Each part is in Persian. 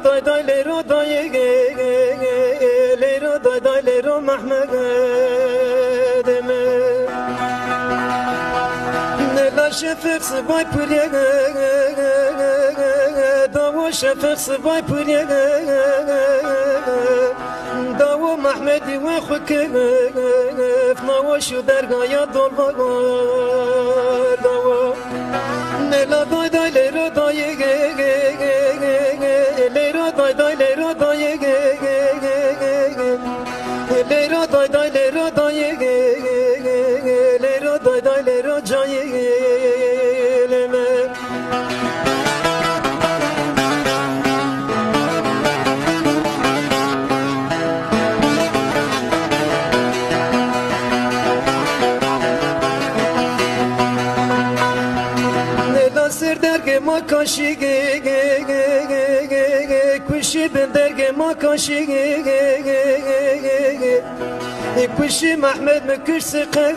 دای دای لیرو دای لیرو دای دای لیرو محمد نلا شفق سبای پولیه داو شفق سبای پولیه داو محمدی و خوکه فناو شو درگاه یا دلبار داو نلا دای دای لیرو دای لیرو دای دای لیرو دای لیرو دای دای لیرو دای لیرو دای دای لیرو جای ما کاشی کشی بندرگ ما کاشی کشی محمد مکش سقر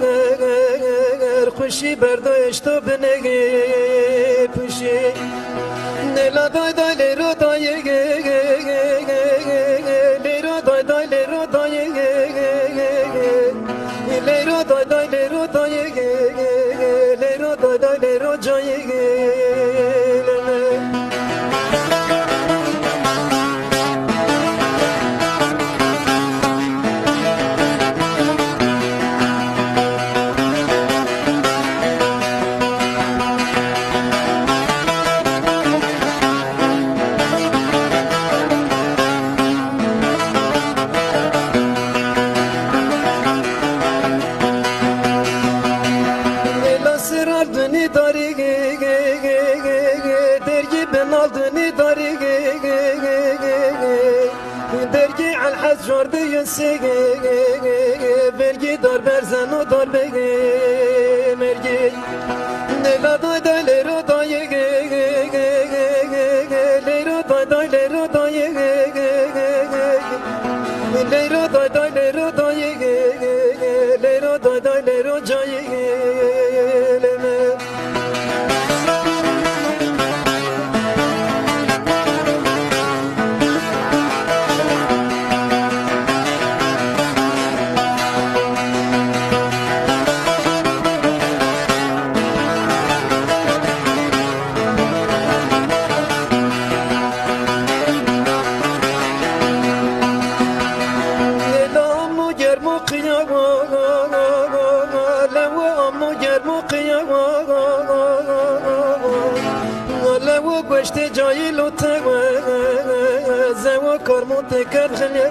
خوشی بردایش تو بنگی کشی نلا دای دای لیرو دای لیرو دای دای لیرو دای لیرو دای دای لیرو دای لیرو دای دای لیرو جای جوردی سیگی برگی دار برزن و دار بگی مرگی نلا دای دای لیرو دای لیرو دای دای لیرو دای لیرو دای دای لیرو دای لیرو دای دای لیرو جای گوشت جایی لطه زوا کارمون تکر جلیه